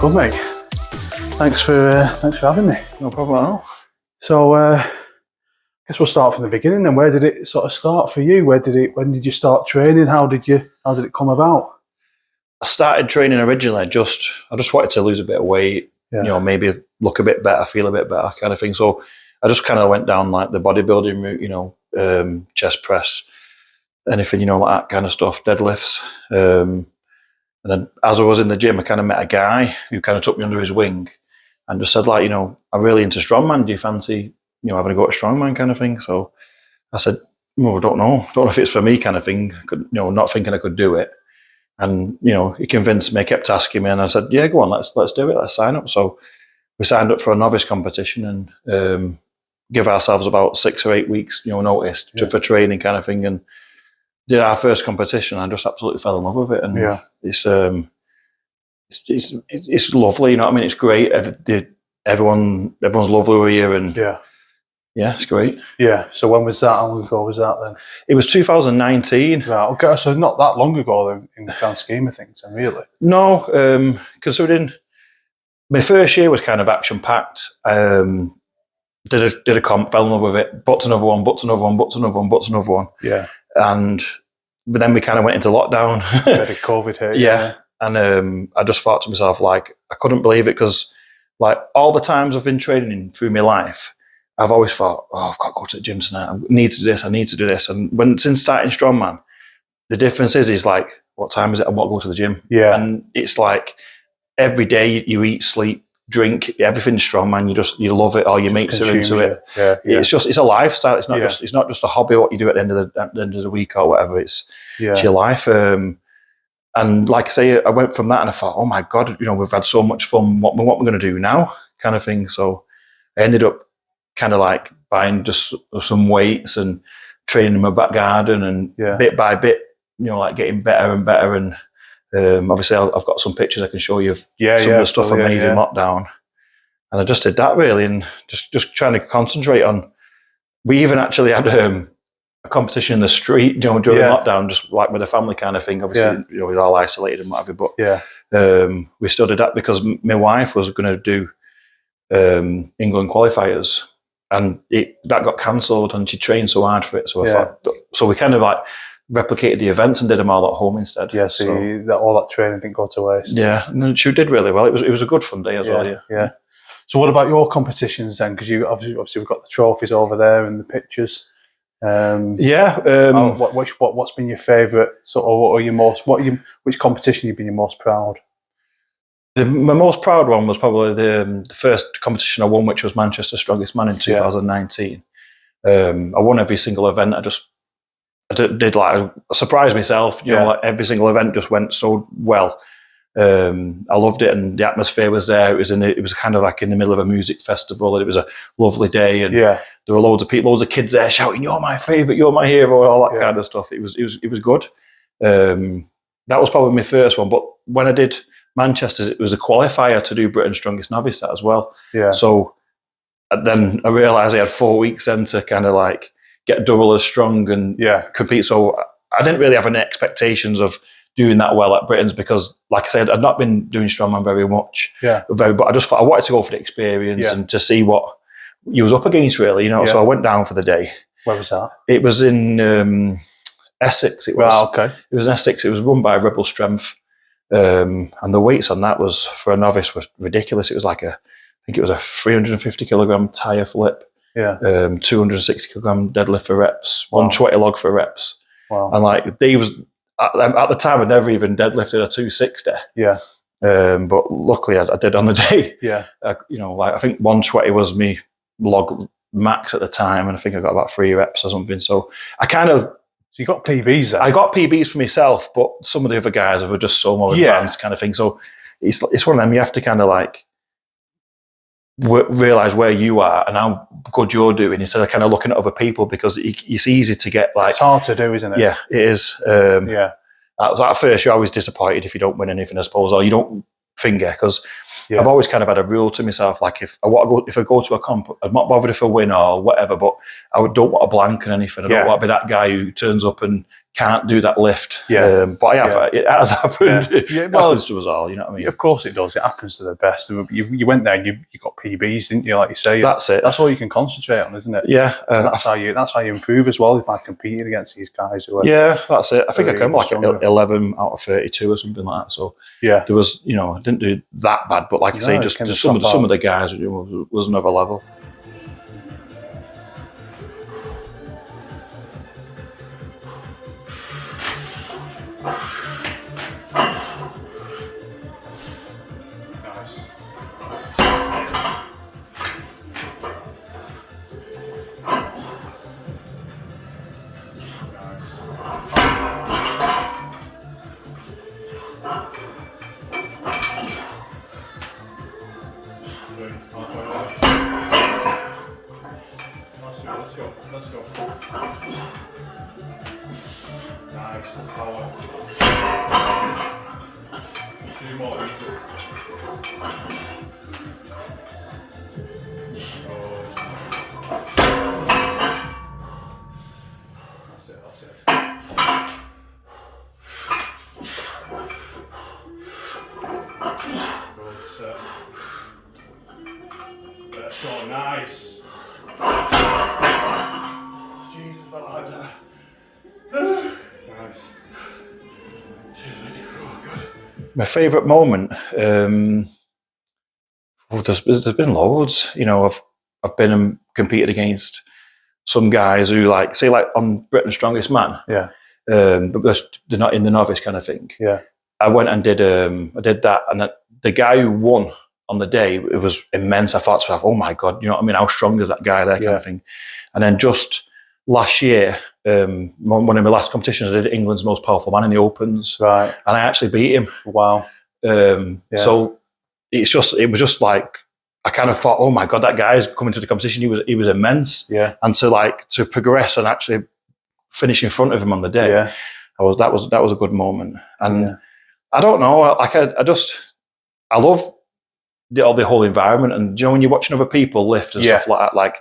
Good, mate. Thanks for having me. No problem at all. So, I guess we'll start from the beginning. Then, where did it sort of start for you? When did you start training? How did it come about? I started training originally. I just wanted to lose a bit of weight. Yeah. Maybe look a bit better, feel a bit better, kind of thing. So I just kind of went down like the bodybuilding route. Chest press, anything, like that kind of stuff, deadlifts. And then as I was in the gym, I kind of met a guy who kind of took me under his wing and just said, like, I'm really into strongman. Do you fancy, having a go at strongman kind of thing? So I said, well, I don't know if it's for me kind of thing. I could, not thinking I could do it. And, he convinced me, kept asking me, and I said, yeah, go on, let's do it. Let's sign up. So we signed up for a novice competition and give ourselves about 6 or 8 weeks, notice for training kind of thing. And did our first competition. I just absolutely fell in love with it. And it's lovely, It's great. Everyone's lovely over here, and it's great. Yeah. So when was that? How long ago was that then? It was 2019. Right. Okay. So not that long ago then, in the grand scheme of things, then, really. No, considering my first year was kind of action packed. Did a comp, fell in love with it. Booked another one. Yeah. But then we kind of went into lockdown. The COVID hit. Yeah. And I just thought to myself, like, I couldn't believe it, because, like, all the times I've been training through my life, I've always thought, I've got to go to the gym tonight. I need to do this. And since starting Strongman, the difference is like, what time is it? I want to go to the gym. Yeah. And it's like every day you eat, sleep, drink, everything's Strongman. You love it. All your mates are into it. Yeah. It's a lifestyle. It's not just a hobby, what you do at the end of the week or whatever. It's your life. And like I say, I went from that and I thought, oh my God, we've had so much fun. What we're going to do now, kind of thing. So I ended up kind of like buying just some weights and training in my back garden, and bit by bit, like getting better and better. And obviously I've got some pictures I can show you of some of the stuff I made in lockdown. And I just did that really, and just trying to concentrate on. We even actually had a competition in the street, during lockdown, just like with a family kind of thing. Obviously, we were all isolated and whatever. But we still did that because my wife was going to do England qualifiers, and that got cancelled, and she trained so hard for it. So I thought, so we kind of like replicated the events and did them all at home instead. Yeah, so all that training didn't go to waste. Yeah, and she did really well. It was a good fun day as well. Yeah. So what about your competitions then? Because you obviously we've got the trophies over there and the pictures. What's been your favourite? Sort of, which competition you've been your most proud? My most proud one was probably the first competition I won, which was Manchester Strongest Man in 2019. I won every single event. I did like, I surprised myself. Like every single event just went so well. I loved it, and the atmosphere was there. It was kind of like in the middle of a music festival, and it was a lovely day. And there were loads of people, loads of kids there shouting, "You're my favourite, you're my hero," all that kind of stuff. It was good. That was probably my first one. But when I did Manchester, it was a qualifier to do Britain's Strongest Novice as well. Yeah. So then I realised I had 4 weeks then to kind of like get double as strong and compete. So I didn't really have any expectations of doing that well at Britain's, because, like I said, I'd not been doing strongman very much. But I just thought I wanted to go for the experience and to see what you was up against, really. So I went down for the day. Where was that? It was in Essex. It was. Wow, okay. It was in Essex. It was run by Rebel Strength, and the weights on that was, for a novice, was ridiculous. It was like I think it was a 350 kilogram tire flip. 260 kilogram deadlift for reps. 120 log for reps. Wow. And like they was. At the time, I'd never even deadlifted a 260. But luckily, I did on the day. I think 120 was me log max at the time, and I think I got about 3 reps or something. So I kind of. So you got PBs then? I got PBs for myself, but some of the other guys were just so more advanced kind of thing. So it's one of them. You have to kind of like realize where you are and how good you're doing, instead of kind of looking at other people, because it's easy to get like. It's hard to do, isn't it? Yeah, it is. At first, you're always disappointed if you don't win anything, I suppose, or you don't finger, because I've always kind of had a rule to myself, like if I go to a comp, I'm not bothered if I win or whatever, but don't want a blank and anything. I don't want to be that guy who turns up and can't do that lift. Yeah. But I have, it has happened. Yeah, It well, happens to us all, you know what I mean? of course it does. It happens to the best. You went there and you got PBs, didn't you? Like you say, That's it. That's all you can concentrate on, isn't it? Yeah. That's how you improve as well by competing against these guys who are. Yeah, that's it. I think I came like stronger. 11 out of 32 or something like that. So yeah, there was, I didn't do that bad, but like I say, just some of the guys was another level. Let's go. Nice, power. Do more easy. That's it. Let's go, nice. Jesus, I like that. Nice. My favourite moment, there's been loads. I've been and competed against some guys who say on Britain's Strongest Man. Yeah. But they're not in the novice kind of thing. Yeah. I went and did that, and the guy who won on the day, it was immense. I thought to myself, oh my God, you know what I mean? How strong is that guy there, kind of thing. And then just last year, one of my last competitions, I did England's Most Powerful Man in the Opens. Right. And I actually beat him. Wow. So it was just like, I kind of thought, oh my God, that guy's coming to the competition. He was immense. Yeah. And to progress and actually finish in front of him on the day, yeah. that was a good moment. And I don't know, I love the whole environment. And when you're watching other people lift and stuff like that, like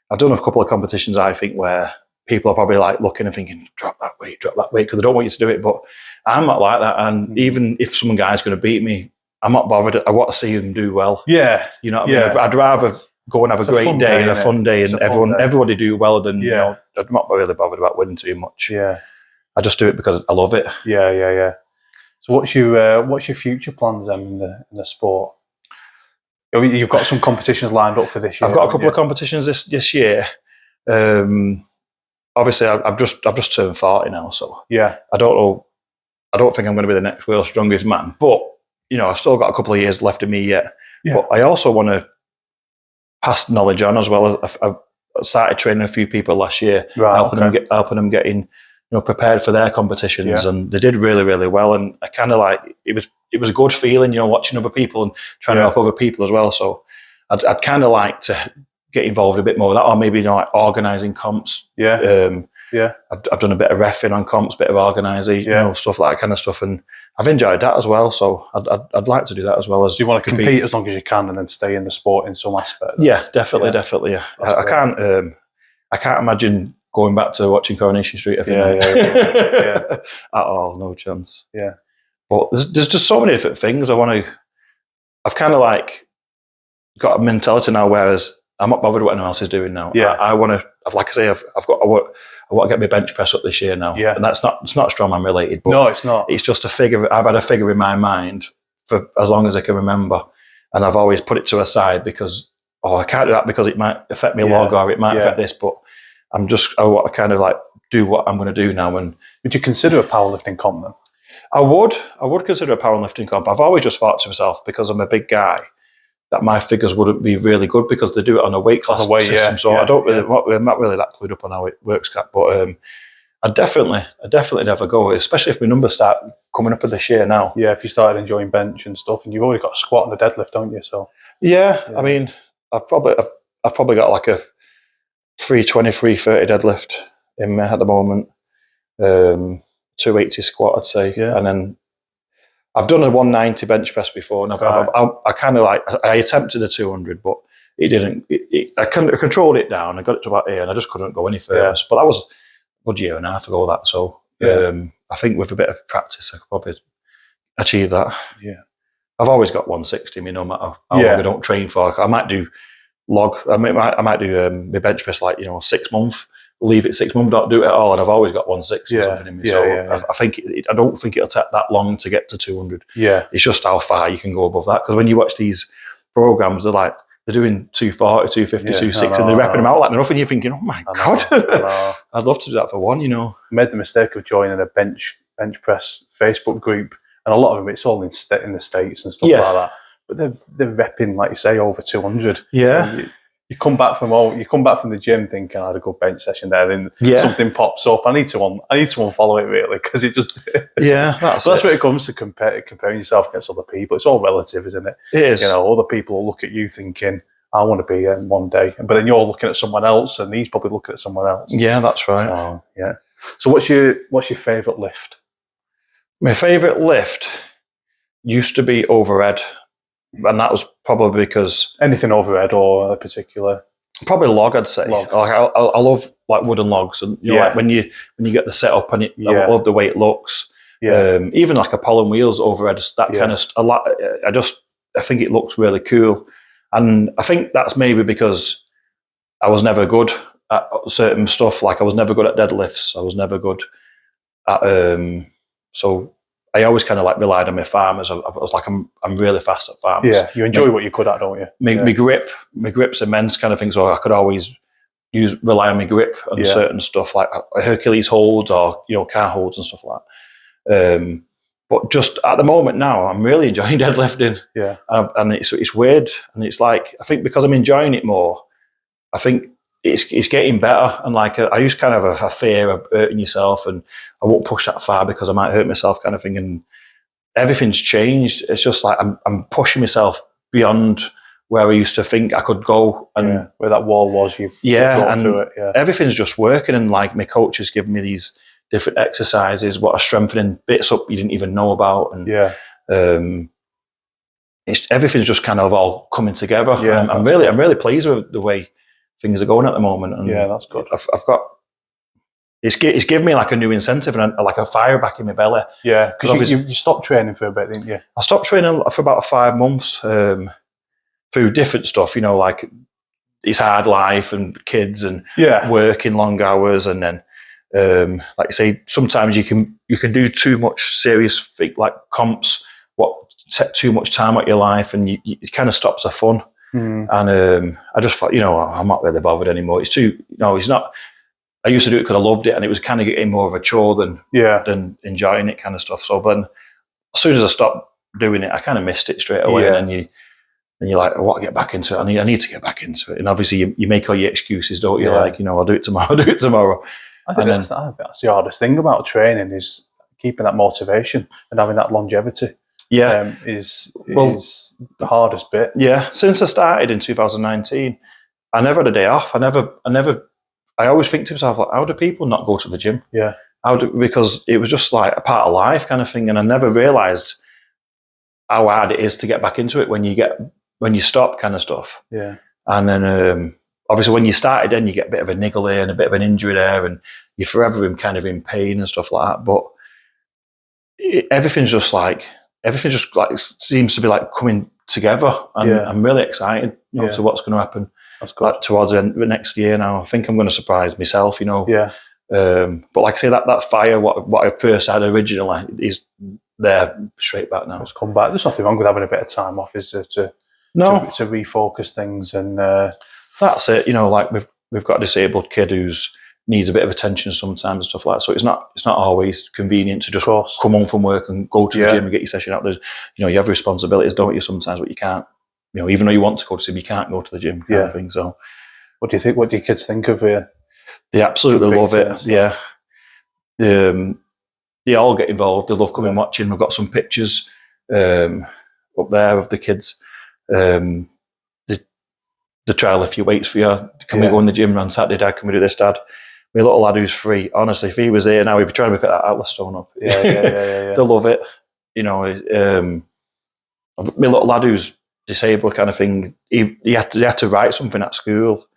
I've done a couple of competitions, I think, where people are probably looking and thinking, drop that weight, because they don't want you to do it. But I'm not like that. And even if some guy's going to beat me, I'm not bothered. I want to see them do well. Yeah. You know what I mean? I'd rather go and have a great day and a fun day and everybody do well than, I'm not really bothered about winning too much. Yeah. I just do it because I love it. Yeah. So what's your future plans then in the sport? You've got some competitions lined up for this year. I've got a couple of competitions this year. Obviously, I've just turned 40 now, so I don't know. I don't think I'm going to be the next world's strongest man, but I've still got a couple of years left of me yet. Yeah. But I also want to pass knowledge on as well. I've started training a few people last year, helping them getting prepared for their competitions, and they did really, really well. And I kind of it was a good feeling, watching other people and trying to help other people as well. So I'd kind of like to get involved a bit more with that, or maybe organising comps. I've done a bit of reffing on comps, bit of organising, stuff like that kind of stuff, and I've enjoyed that as well. So I'd like to do that as well. As you want to compete as long as you can, and then stay in the sport in some aspect. Yeah, definitely. Yeah. I can't imagine going back to watching Coronation Street every night. At all, no chance. Yeah. But there's just so many different things I've kind of got a mentality now, whereas I'm not bothered what anyone else is doing now. Yeah. I want to, like I say, I want to get my bench press up this year now. Yeah. And it's not strongman related. But no, it's not. It's just a figure. I've had a figure in my mind for as long as I can remember. And I've always put it to a side because, I can't do that because it might affect my log or it might affect this. But I want to kind of do what I'm going to do now. And would you consider a powerlifting comp then? I would consider a powerlifting comp. I've always just thought to myself, because I'm a big guy, that my figures wouldn't be really good because they do it on a weight class system. So I'm not really that clued up on how it works, but I'd definitely never go, especially if my numbers start coming up this year now. Yeah, if you started enjoying bench and stuff, and you've already got a squat and a deadlift, don't you? So I mean, I've probably got like a 320, 330 deadlift in me at the moment. 280 squat, I'd say, and then I've done a 190 bench press before, and I kind of I attempted a 200, but it didn't. I controlled it down. I got it to about here, and I just couldn't go any further. But that was a good year and a half ago. So I think with a bit of practice, I could probably achieve that. Yeah. I've always got 160. I mean, no matter how long I don't train for, I might do log. I might do my bench press 6 months. Leave it 6 months, don't do it at all, and I've always got 160 or something in me. I think I don't think it'll take that long to get to 200. Yeah. It's just how far you can go above that. Because when you watch these programs, they're doing 240, 250, 260, and they're repping them out like they're nothing. You're thinking, oh my God, I'd love to do that for one, I made the mistake of joining a bench press Facebook group, and a lot of them, it's all in the States and stuff like that. But they're repping, like you say, over 200. Yeah. You come back from the gym thinking I had a good bench session there, then something pops up. I need to unfollow it really, because it just that's where it comes to comparing yourself against other people. It's all relative, isn't it? It is. Other people will look at you thinking, I want to be in one day, but then you're looking at someone else, and he's probably looking at someone else. Yeah, that's right. So, yeah. So what's your favourite lift? My favourite lift used to be overhead. And that was probably because anything overhead or a particular, probably log, I'd say. Log. Like I love like wooden logs, and like when you get the setup and I love the way it looks. Yeah. Even like a pollen wheels overhead, that kind of I think it looks really cool, and I think that's maybe because I was never good at certain stuff. Like I was never good at deadlifts. I was never good at so. I always kind of relied on my farmers. I was like, I'm really fast at farmers. Yeah, you enjoy what you're good at, don't you? My grip's immense kind of thing. So I could always rely on my grip on certain stuff like Hercules holds or car holds and stuff like that. But just at the moment now, I'm really enjoying deadlifting. Yeah, and it's weird, and it's like I think because I'm enjoying it more, I think it's getting better. And I used kind of a fear of hurting yourself, and I won't push that far because I might hurt myself kind of thing. And everything's changed. It's just like I'm pushing myself beyond where I used to think I could go. And where that wall was, you've gone through it. Yeah. Everything's just working. And my coach has given me these different exercises, what are strengthening bits up you didn't even know about. And everything's just kind of all coming together. Yeah, I'm really pleased with the way things are going at the moment. And that's good. I've got it's given me a new incentive and a fire back in my belly. Yeah, because you stopped training for a bit, didn't you? I stopped training for about 5 months through different stuff. It's hard life and kids and working long hours, and then like you say, sometimes you can do too much serious like comps, take too much time out of your life, and it kind of stops the fun. And I just thought, I'm not really bothered anymore. It's too, it's not. I used to do it because I loved it, and it was kind of getting more of a chore than enjoying it, kind of stuff. So, but as soon as I stopped doing it, I kind of missed it straight away. And then you're like, I want to get back into it. I need to get back into it. And obviously, you make all your excuses, don't you? I'll do it tomorrow. I'll do it tomorrow. I think that's the hardest thing about training is keeping that motivation and having that longevity. Yeah, is the hardest bit. Yeah, since I started in 2019, I never had a day off. I always think to myself, how do people not go to the gym? Yeah, because it was just like a part of life kind of thing, and I never realised how hard it is to get back into it when you stop kind of stuff. Yeah, and then obviously when you started, then you get a bit of a niggle there and a bit of an injury there, and you're forever in pain and stuff like that. But everything's just seems to be coming together, and I'm really excited to what's going to happen. That's good. Towards the end of next year now. I think I'm going to surprise myself, Yeah. But like I say, that fire, what I first had originally, is there straight back now. It's come back. There's nothing wrong with having a bit of time off, is there, to refocus things, and that's it. We've got a disabled kid who's needs a bit of attention sometimes and stuff like that. So it's not always convenient to just come home from work and go to the gym and get your session out. There's, you have responsibilities, don't you, sometimes, but you can't, even though you want to go to the gym, you can't go to the gym kind of thing. So what do you think? What do your kids think of you? They absolutely love it. Yeah. They all get involved. They love coming watching. We've got some pictures up there of the kids. They try to lift your weights for you. Can we go in the gym on Saturday, Dad? Can we do this, Dad? My little lad who's 3, honestly, if he was here now, he'd be trying to pick that Atlas stone up. Yeah. They love it. My little lad who's disabled kind of thing, he had to write something at school,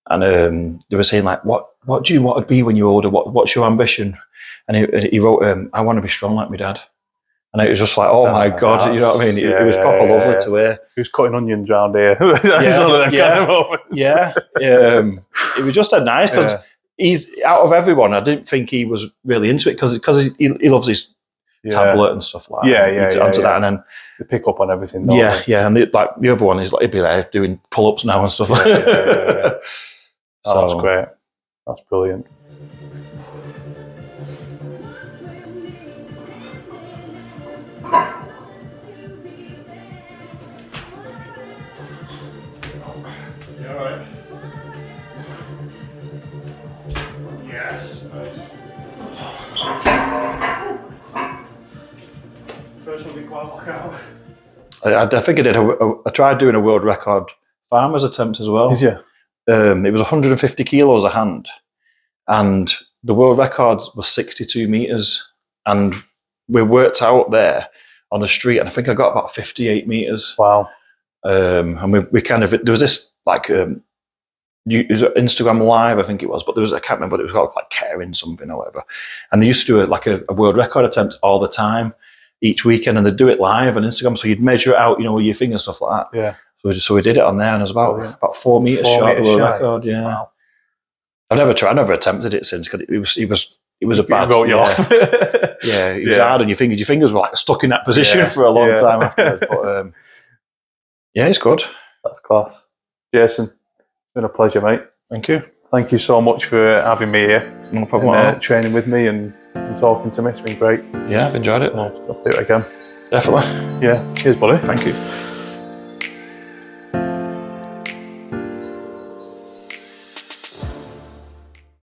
and they were saying what do you want to be when you're older? What's your ambition? and he wrote, "I want to be strong like my dad." And it was just like, oh my God, you know what I mean? It was proper lovely to hear. He was cutting onions round here. That's one of them kind of moments. Yeah. It was just nice because he's out of everyone. I didn't think he was really into it because he loves his tablet and stuff like that. Onto that, and then they pick up on everything. And the other one is like he'd be there doing pull-ups now and stuff like that. So that's great. That's brilliant. Alright. Yes, nice. First one we quite look out. I think I did. I tried doing a world record farmer's attempt as well. It was 150 kilos a hand, and the world record was 62 meters. And we worked out there on the street, and I think I got about 58 meters. Wow. And we kind of, there was this like it was Instagram Live, I think it was, but there was, I can't remember, it was called like Caring something or whatever. And they used to do a world record attempt all the time, each weekend, and they'd do it live on Instagram. So you'd measure it out, with your finger and stuff like that. Yeah. So we did it on there, and it was about 4 meters short of the world record. Yeah. Wow. I've never attempted it since, because it was a bad. Wrote you off. Yeah, it was hard on your fingers. Your fingers were like stuck in that position for a long time afterwards. But yeah, it's good. That's class. Jason, it's been a pleasure, mate. Thank you. Thank you so much for having me here. No problem. And, training with me and talking to me. It's been great. Yeah, I've enjoyed it. I'll do it again. Definitely. Yeah. Cheers, buddy. Thank you.